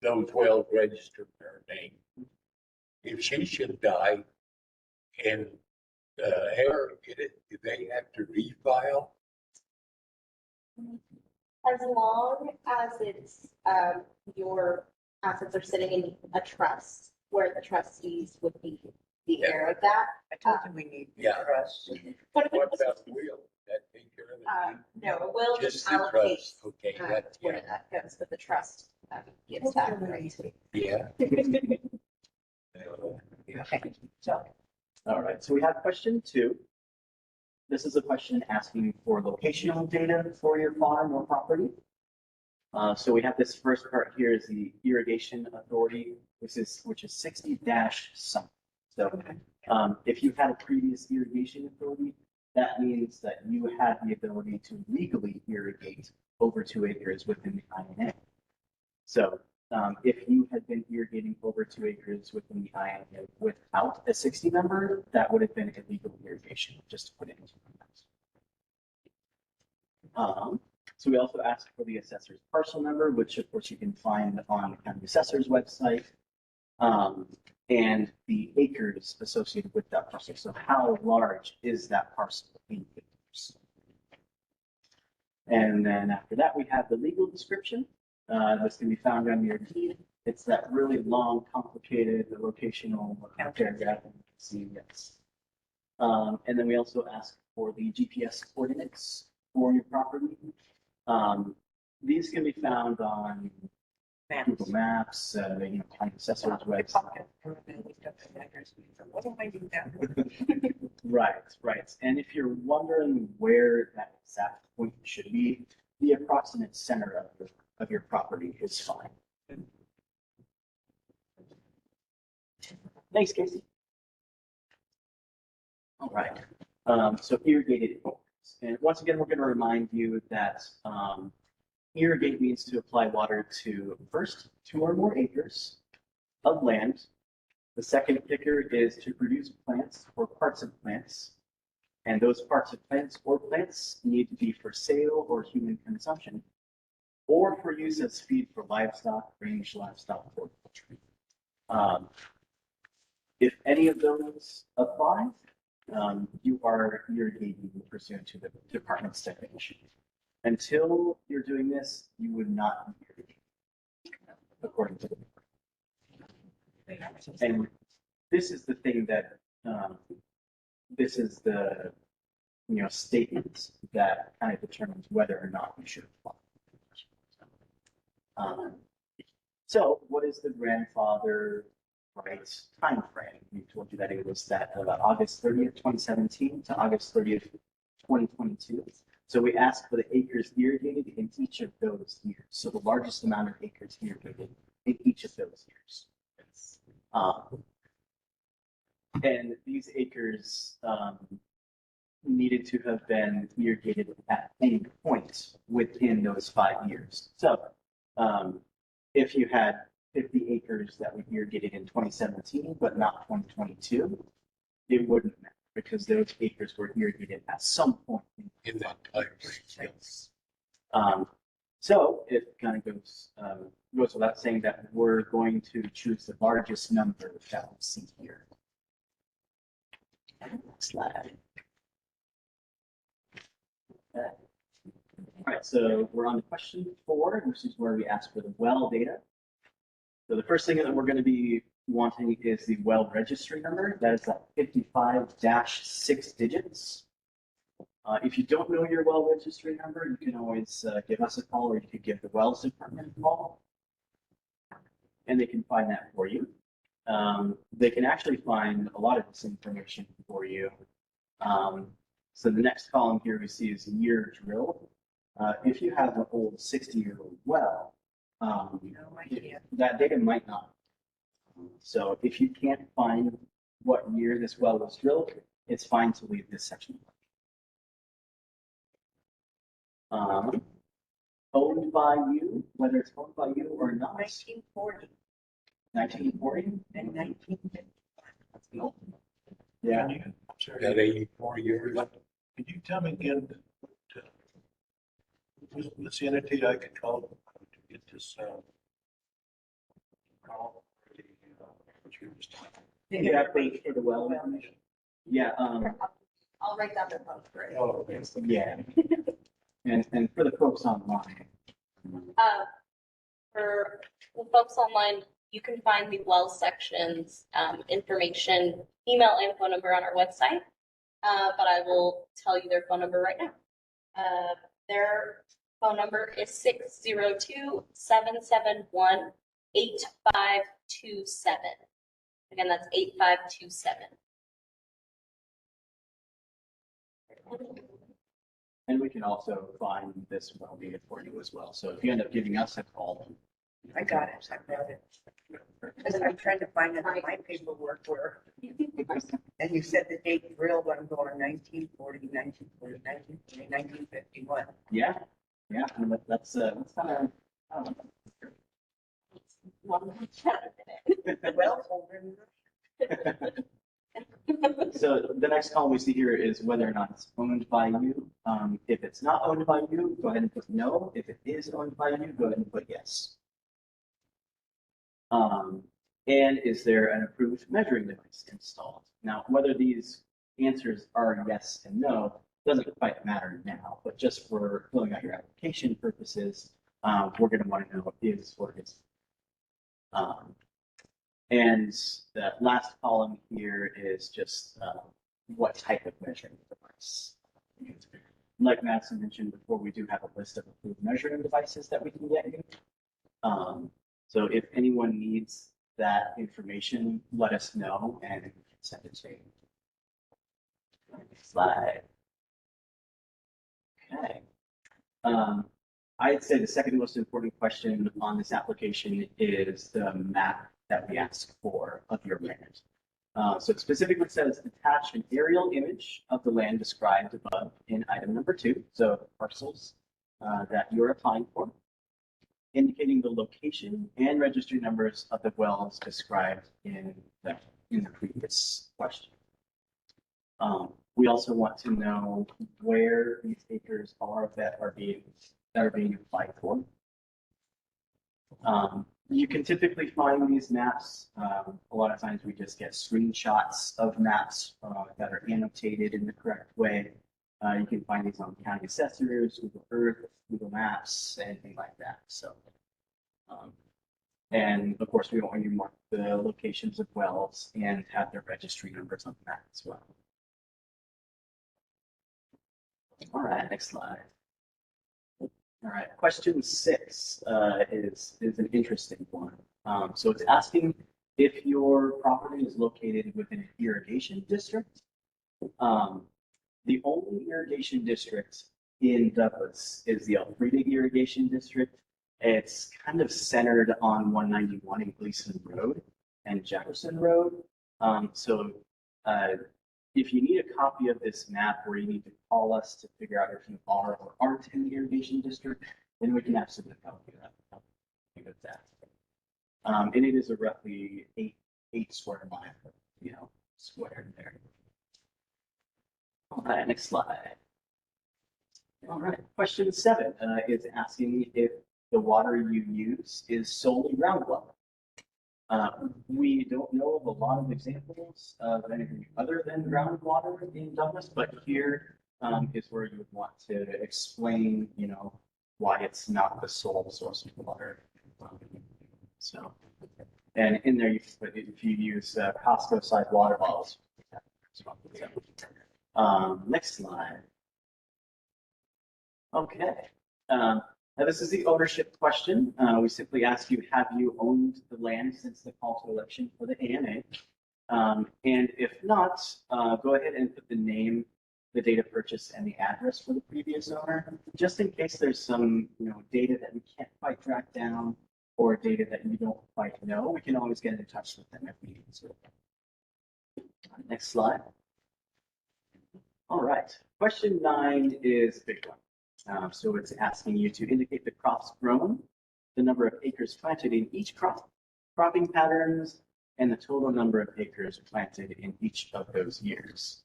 those wells registered in her name, if she should die and heir get it, do they have to refile? As long as it's, your assets are sitting in a trust where the trustees would be the heir of that. I told you we need Yeah. trust. What about the will? That take care of it? No, it will Just just the allocate trust, okay, that's, where yeah, that goes, but the trust gives that right. yeah. Okay, so All right, so we have question 2. This is a question asking for locational data for your farm or property. So we have this first part here is the irrigation authority, which is 60-something. So if you had a previous irrigation authority, that means that you had the ability to legally irrigate over 2 acres within the INA. So if you had been irrigating over 2 acres within the INA without a 60 number, that would have been illegal irrigation, just to put it into context. So we also asked for the assessor's parcel number, which of course you can find on the county assessor's website, and the acres associated with that parcel. So how large is that parcel in acres? And then after that, we have the legal description. This can be found on your deed. It's that really long, complicated locational paragraph. You can see, yes. And then we also ask for the GPS coordinates for your property. These can be found on Google Maps, county assessor's website. What am I doing now? Right, right. And if you're wondering where that exact point should be, the approximate center of your property is fine. Thanks, Casey. All right. So irrigated areas. And once again, we're going to remind you that irrigate means to apply water to first 2 or more acres of land. The second kicker is to produce plants or parts of plants. And those parts of plants or plants need to be for sale or human consumption, or for use as feed for livestock, range livestock, or poultry. If any of those apply, you are irrigating pursuant to the department's definition. Until you're doing this, you would not be irrigating, according to the department. And this is the thing that, this is the, statement that kind of determines whether or not you should apply. So what is the grandfather rights time frame? We told you that it was that August 30th, 2017 to August 30th, 2022. So we asked for the acres irrigated in each of those years. So the largest amount of acres irrigated in each of those years. And these acres needed to have been irrigated at any point within those 5 years. So if you had 50 acres that were irrigated in 2017, but not 2022, it wouldn't matter because those acres were irrigated at some point In that time frame. So it kind of goes without saying that we're going to choose the largest number that we see here. Next slide. Okay. All right, so we're on to question 4, which is where we ask for the well data. So the first thing that we're going to be wanting is the well registry number. That is that 55-6 digits. If you don't know your well registry number, you can always give us a call, or you could give the wells department a call, and they can find that for you. They can actually find a lot of this information for you. So the next column here we see is year drilled. If you have an old 60-year-old well, that data might not. So if you can't find what year this well was drilled, it's fine to leave this section. Owned by you, whether it's owned by you or not. 1940 1940? and 1950. Yeah. Got 84 years. Can you tell me again, what's the entity I can call to get this, call? What you were just talking Yeah, page for the well information. Yeah, I'll write down the phone for it. about. Oh, okay. yeah. And for the folks online. For the folks online, you can find the well sections, information, email and phone number on our website. But I will tell you their phone number right now. Their phone number is 602-771-8527. Again, that's 8527. And we can also find this well data for you as well. So if you end up giving us a call. I got it, I got it. Because I'm trying to find it on my paperwork where, and you said the date drilled, I'm going 1940, 1940, 1951. Yeah, yeah, and that's kind of, Well, older than So the next column we see here is whether or not it's owned by you. If it's not owned by you, go ahead and put no. If it is owned by you, go ahead and put yes. And is there an approved measuring device installed? Now, whether these answers are yes and no doesn't quite matter now, but just for filling out your application purposes, we're going to want to know is or is. And the last column here is just what type of measuring device. like Madison mentioned before, we do have a list of approved measuring devices that we can get you. So if anyone needs that information, let us know and we can send it to you. Next slide. Okay. I'd say the second most important question on this application is the map that we ask for of your land. So it specifically says attach an aerial image of the land described above in item number 2. So parcels that you're applying for, indicating the location and registry numbers of the wells described in the previous question. We also want to know where these acres are that are being applied for. You can typically find these maps. A lot of times we just get screenshots of maps that are annotated in the correct way. You can find these on county assessors, Google Earth, Google Maps, anything like that. So, and of course, we want you to mark the locations of wells and have their registry numbers on the map as well. All right, next slide. All right, question 6 is an interesting one. So it's asking if your property is located within an irrigation district. The only irrigation district in Douglas is the Elfrida Irrigation District. It's kind of centered on 191 and Gleason Road and Jefferson Road. If you need a copy of this map or you need to call us to figure out if you are or aren't in the irrigation district, then we can absolutely help you with that. And it is a roughly 8 square mile, square there. All right, next slide. All right, question 7 is asking if the water you use is solely groundwater. We don't know of a lot of examples of anything other than groundwater in Douglas, but here is where you would want to explain, why it's not the sole source of water. So, and in there, if you use Costco-sized water bottles. Next slide. Okay. Now, this is the ownership question. We simply ask you, have you owned the land since the call to election for the AMA? And if not, go ahead and put the name, the date of purchase, and the address for the previous owner, just in case there's some data that we can't quite track down or data that you don't quite know. We can always get in touch with them if we need to. Next slide. All right. Question 9 is a big one. So it's asking you to indicate the crops grown, the number of acres planted in each cropping patterns, and the total number of acres planted in each of those years.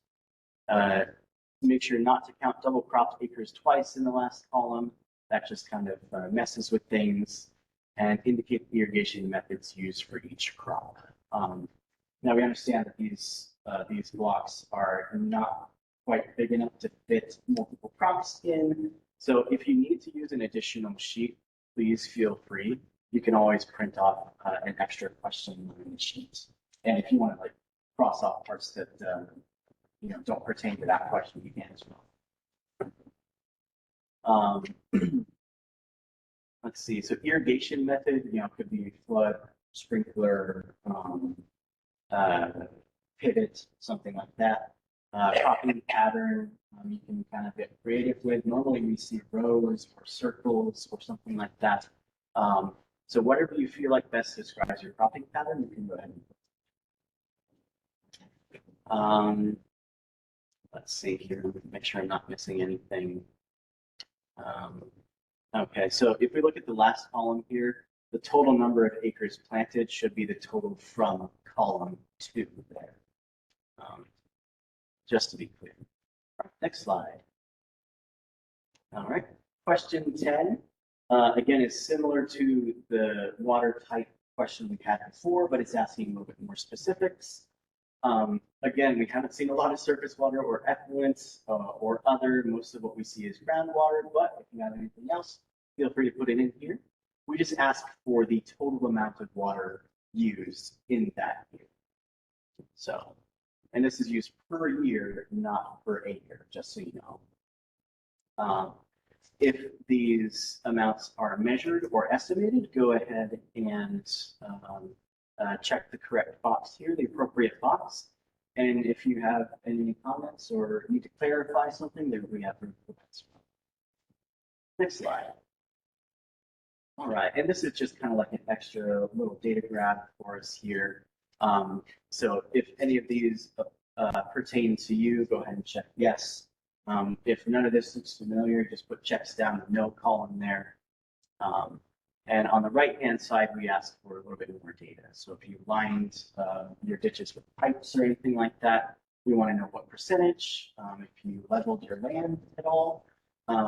Make sure not to count double cropped acres twice in the last column. That just kind of messes with things, and indicate the irrigation methods used for each crop. Now we understand that these blocks are not quite big enough to fit multiple crops in. So if you need to use an additional sheet, please feel free. You can always print off an extra question on the sheet. And if you want to cross off parts that don't pertain to that question, you can as well. Let's see. So irrigation method, could be flood, sprinkler, pivot, something like that. Cropping pattern, you can kind of get creative with. Normally we see rows or circles or something like that. So whatever you feel like best describes your cropping pattern, you can go ahead and let's see here, make sure I'm not missing anything. Okay, so if we look at the last column here, the total number of acres planted should be the total from column 2 there. Just to be clear. Next slide. All right, question 10. Again, it's similar to the water type question we had before, but it's asking a little bit more specifics. Again, we haven't seen a lot of surface water or effluents or other. Most of what we see is groundwater, but if you have anything else, feel free to put it in here. We just ask for the total amount of water used in that year. So, and this is used per year, not per acre, just so you know. If these amounts are measured or estimated, go ahead and check the correct box here, the appropriate box. And if you have any comments or need to clarify something, then we have room for that. Next slide. All right, and this is just kind of like an extra little data grab for us here. So if any of these pertain to you, go ahead and check yes. If none of this looks familiar, just put checks down the no column there. And on the right-hand side, we ask for a little bit more data. So if you lined your ditches with pipes or anything like that, we want to know what percentage. If you leveled your land at all,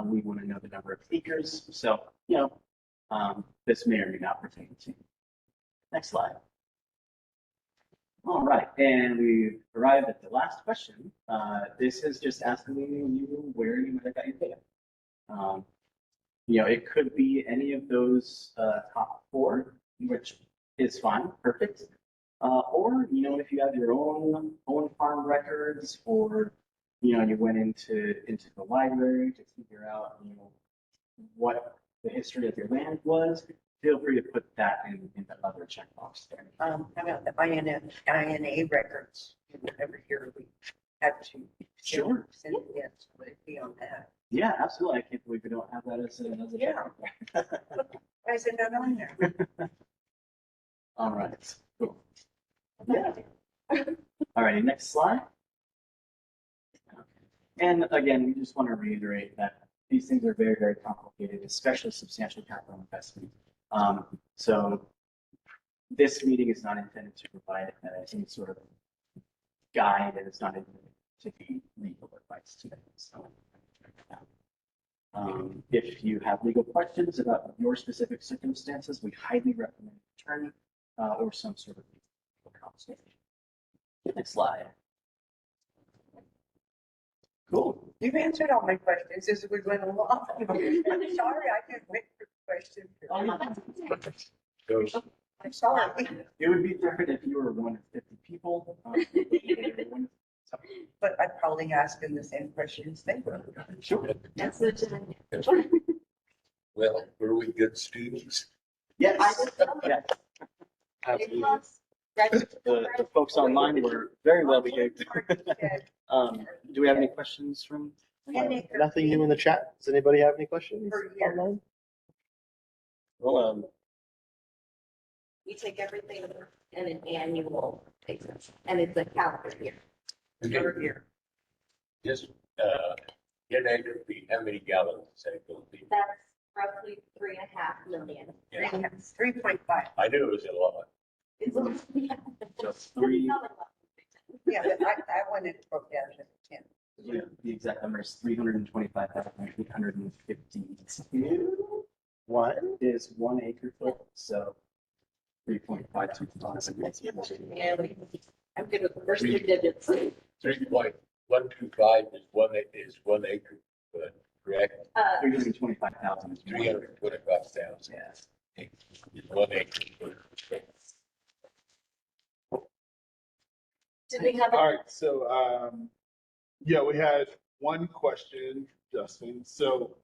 we want to know the number of acres. So, this may or may not pertain to you. Next slide. All right, and we've arrived at the last question. This is just asking you where you might have got your data. It could be any of those top 4, which is fine, perfect. Or, if you have your own farm records, or, you went into the library to figure out, what the history of your land was, feel free to put that in the other checkbox there. How about the INA records? Every year we have to. Sure. Send it in, so would it be on that? Yeah, absolutely. I can't believe we don't have that as a Yeah. Why is it not on there? All right, cool. All righty, next slide. And again, we just want to reiterate that these things are very, very complicated, especially substantial capital investment. So this meeting is not intended to provide any sort of guide, and it's not intended to be legal advice today. So, if you have legal questions about your specific circumstances, we highly recommend an attorney or some sort of legal consultation. Next slide. Cool. You've answered all my questions as we went along. Sorry, I didn't wait for the question. I'm sorry. It would be different if you were one of 50 people. But I'd probably ask them the same questions they were. Sure. That's legitimate. Well, were we good students? Yes. I would tell Yeah. A+. Absolutely. The folks online were very well behaved. Do we have any questions from? Nothing new in the chat. Does anybody have any questions Per year. online? Well, We take everything in an annual basis, and it's a calendar year. Per year. Just, an acre feet, how many gallons is that going to be? That's roughly 3.5 million. 3.5. I knew it was a lot. It's Just 3. Yeah, but I wanted to broke down to 10. Yeah, the exact number is 325,852. What? Is 1 acre foot, so 3.52 tons. I'm good with the first 3 digits. 3.125 is 1 acre, but correct? 325,000 is 325,000 Yeah. is 1 acre. Did we have? All right, so, yeah, we had one question, Justin. So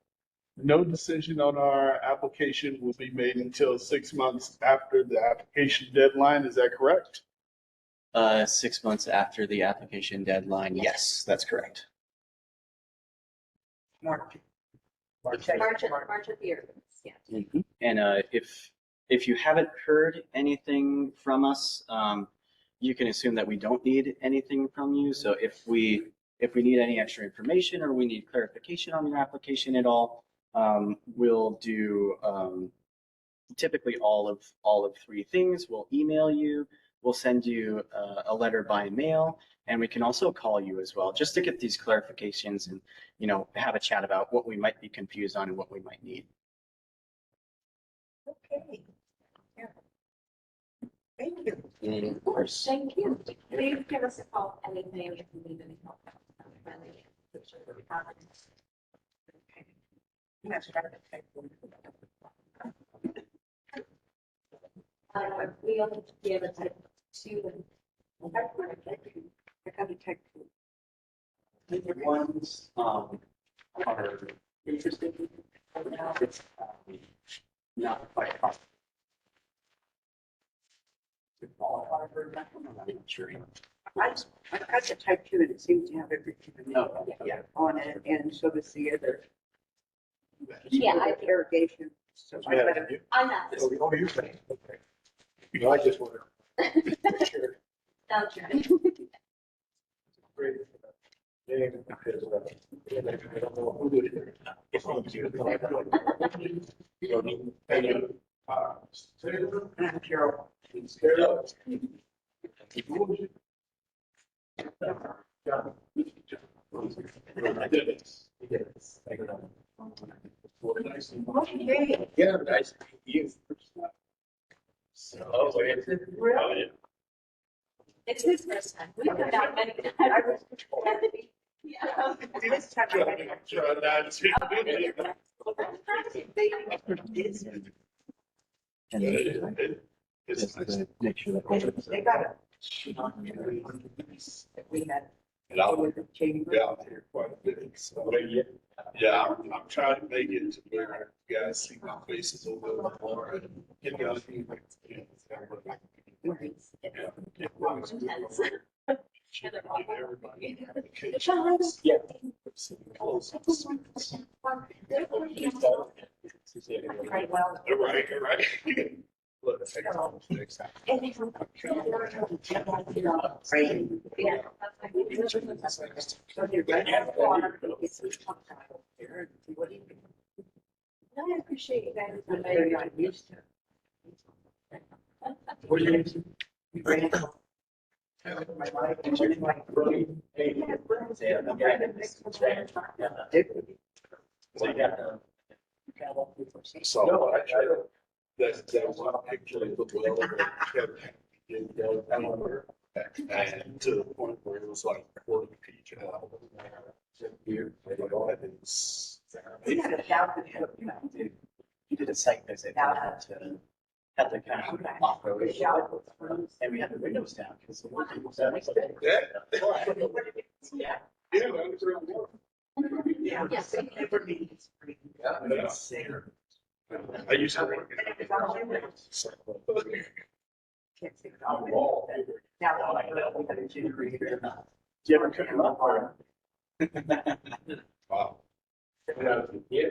no decision on our application will be made until 6 months after the application deadline. Is that correct? 6 months after the application deadline. Yes, that's correct. March. March of the year, yeah. And if you haven't heard anything from us, you can assume that we don't need anything from you. So if we need any extra information or we need clarification on your application at all, we'll do typically all of 3 things. We'll email you, we'll send you a letter by mail, and we can also call you as well, just to get these clarifications and have a chat about what we might be confused on and what we might need. Okay. Yeah. Thank you. Of course. Thank you. Please give us a call anything if you need any help. Let's start the type one. We'll be able to type 2. I got a type 2. The ones are interested. It's not quite possible. To qualify for that, I'm not even sure. I've got the type 2 and it seems to have everything No, yeah. on it, and so does the other. Yeah, I- Irrigation. So I gotta, I'm not. Oh, you're saying, okay. You know, I just wonder. Sure. Sounds good. Great. Yeah, because, yeah, I don't know who did it. It's not you. You don't need. And you. I'm Carol. I did it. You did it. Thank you. Okay. Yeah, nice to meet you. So, Really? It's his first time. We've been out many times. I was. Yeah. This time I had it. Try not to. It's nice. Make sure that. They got it. We had. And I'll with the chamber. be out here quite a bit, so. Yeah, I'm trying to make it to where you guys see my faces a little bit more and get me out of here. Everybody. Yeah. Close. Right, well. Right. Look, next time. Right. Yeah. So you're gonna have water. It's a tough time over there. What do you think? I appreciate you guys. They're not used to. What do you think? Right. My life is just like. Yeah, the guy that makes the change. Yeah. So, yeah. So that was a picture of the well that kept getting down and to the point where it was like 40 feet out. Here, We had a thousand. You did a site visit to had the kind of off-road and we had the windows down because the one was that was Yeah. yeah. Yeah, that was really good. Yeah. Yes. It never means free. Yeah. I used to work And it was all in there. it. Can't see it all. Now, like, we got a generator. Do you ever cook them up or? Wow. Yeah.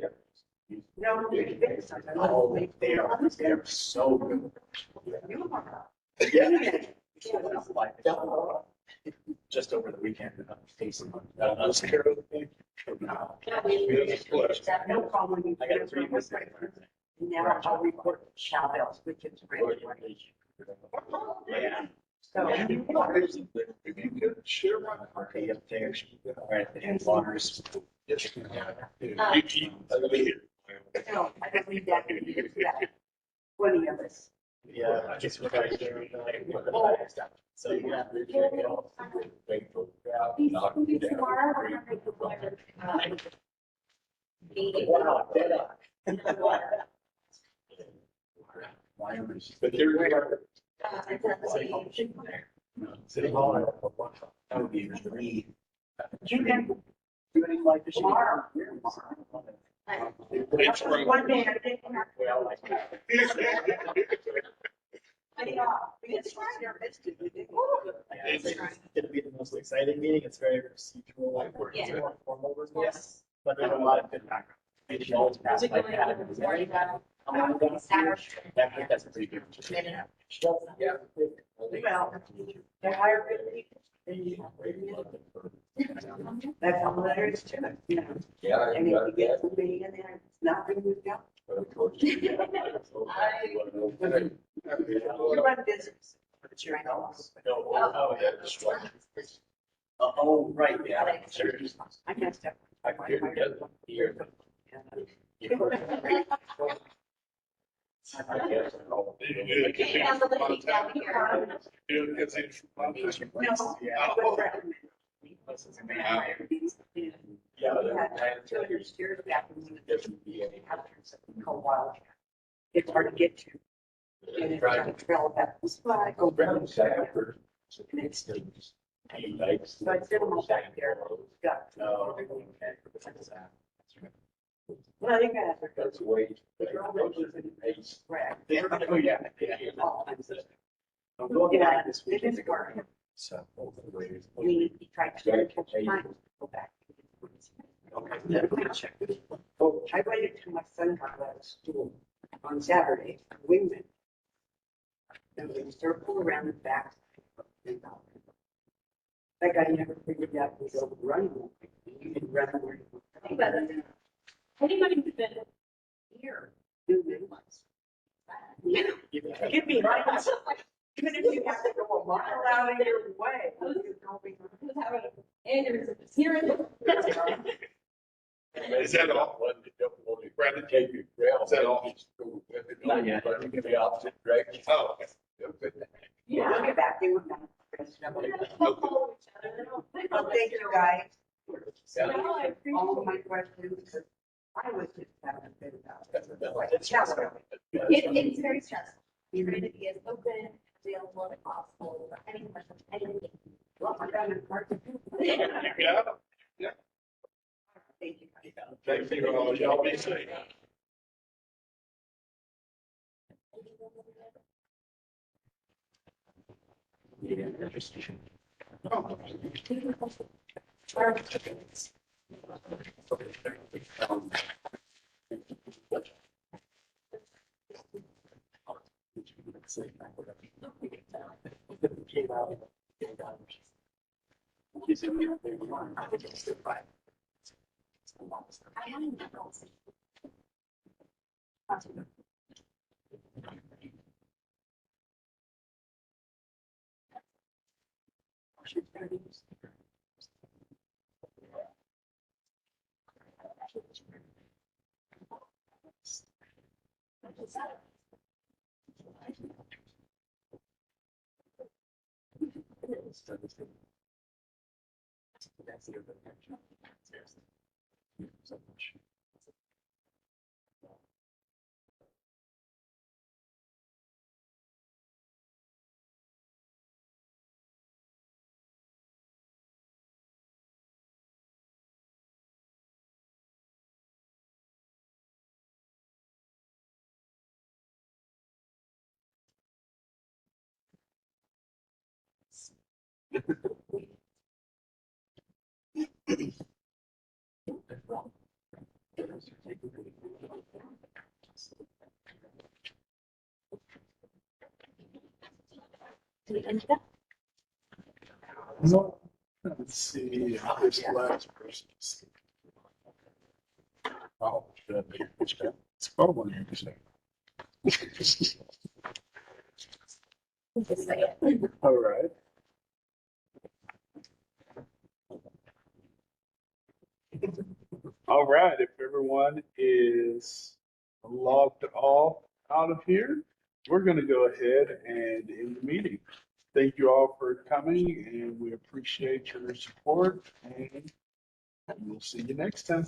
No, we fixed them. Oh, they're so good. You are. Yeah. Like, just over the weekend, facing. Those Carol thing. No problem. I got a 3 weeks. Now I'll report Chavez, which is great. Yeah. So. If you could share my. Okay, up there. Right, and waters. Yes. You. No, I don't need that. That. 20 of us. Yeah, I guess we're right there. So, yeah. Wow. But there we are. City Hall. That would be three. You can. Do any fly fishing? Tomorrow. It's from. One day I think. Well, like. It's It's gonna be the most exciting meeting. It's very procedural. It's Yeah. more formal. Yes. But there's a lot of good background. Maybe all the past like that. That's a pretty good. Yeah. Well, they hire good people. That's all there is to it, you know. Yeah. And if you get somebody in there, it's not good with you. You run business, but you're in office. Oh, yeah. Oh, right, yeah. Sure. I messed up. I could get here. Can't handle the heat down here. No, I was recommended. Yeah. We had 200 stairs back in the called Wildcat. It's hard to get to. And it's on a trail back this way, I go down. So I sit on my back there, got. Oh, Well, you got it. That's the way. Correct. Oh, yeah. I'm going back this It weekend. is working. So. We tried to catch time, go back. Oh, I waited till my son got out of school on Saturday, we went. And we circled around the back. That guy never figured out he was over running. You can run where you Anybody who's been here. do it. Give me lights. Even if you have to go a mile out of your way. Who's having an aneurysm is here. Is that all? Brandon, take your rail. Is that all? Not yet. But you the opposite direction. Oh. Yeah, look at that, they were not. Well, thank you guys. Yeah. All of my questions, because I was just having a bit about it. Challenge. It's very stressful. You're going to be as open, available as possible, for any questions, anything. Well, I got it part to do. Yeah. Thank you. Thank you all. Y'all be safe. No. Let's see, this last person. Oh, it's probably interesting. All right. All right, if everyone is logged off out of here, we're going to go ahead and end the meeting. Thank you all for coming, and we appreciate your support, and we'll see you next time.